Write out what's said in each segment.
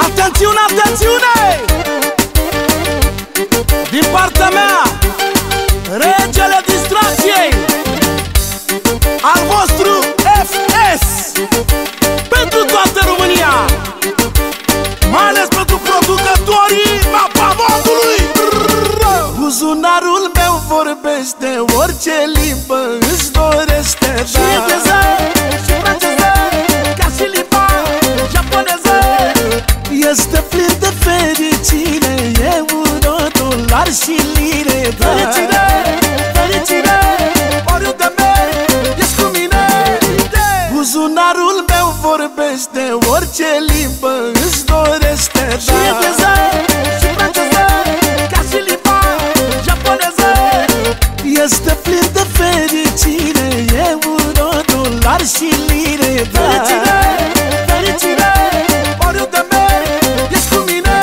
Atențiune, atențiune! Din partea mea, regele distracției, al vostru FS, pentru toată România, mai ales pentru producătorii Mapamondului. Buzunarul meu vorbește orice limbă îți dorește, și engleză, și franceză, ca și limba japoneză. Este plin de fericire, euro, dolar și lire. Fericire, fericire, oriunde merg, ești cu mine. Buzunarul meu vorbește orice limbă îți dorește, și engleză, și franceză, ca și limba japoneză. Este plin de fericire, euro, dolar și lire. Fericire, fericire, oriunde merg, ești cu mine.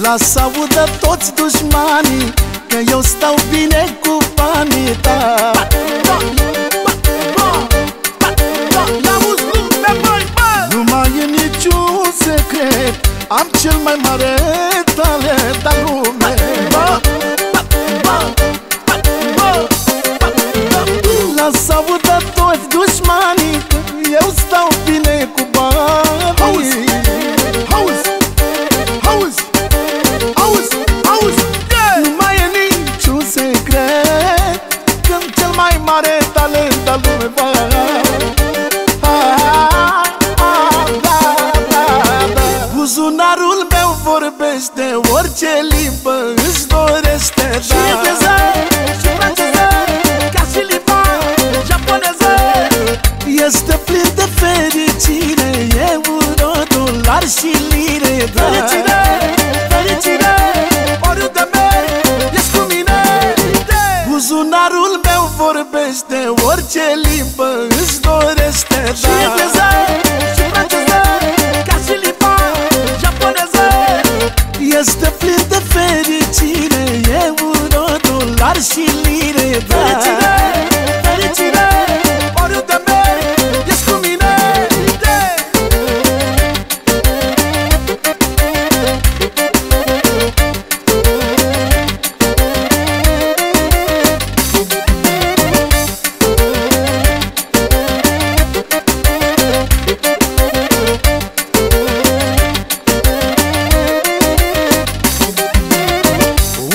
Lasă audă toți dușmanii că eu stau bine cu banii tăi. Nu mai e niciun secret, am cel mai mare talent al lumei. Lasă audă toți dușmanii că eu stau bine cu banii. Nu mai e niciun secret, când cel mai mare talent al lumei. Buzunarul meu vorbește orice limbă îți dorește, și engleză, și franceză, ca și limba japoneză. Este plin de fericire, euro, dolar și lire. Fericire, fericire, oriunde merg, ești cu mine. Buzunarul meu vorbește orice limbă îți dorește, și engleză, și franceză, ca și limba japoneză. Este plin de fericire, euro, dolar și lire. Fericire, fericire, oriunde merg, ești cu mine.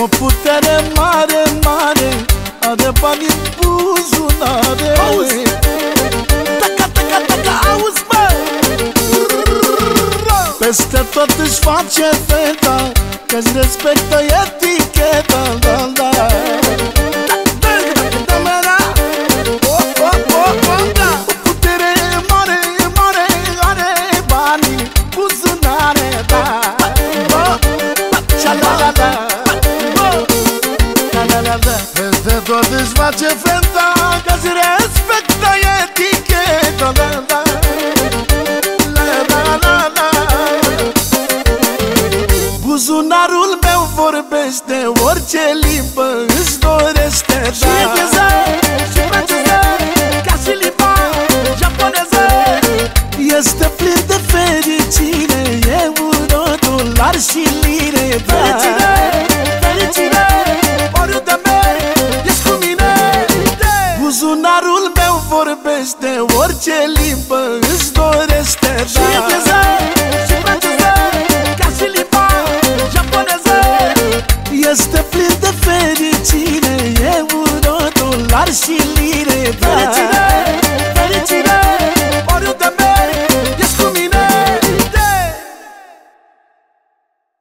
O putere mare, mare, are bani în buzunare. Auzi, taca, taca, taca, auzi, bă! Peste tot își face feta, că-și respectă eticheta, da, da. O putere mare, mare, are bani în buzunare, da. Sha-la-la-la. Peste tot își face feta, că-și respectă eticheta, da, da. La-la-la-la. Buzunarul meu vorbește orice limbă îți dorește, da. Și engleză, și franceză, ca și limba japoneză. Este plin de fericire, euro, dolar și lire. Fericire, fericire, oriunde merg, ești cu mine. Buzunarul meu vorbește orice limbă îți dorește, da. Și engleză, și franceză, ca și limba japoneză. Este plin de fericire, euro, dolar și lire. Fericire,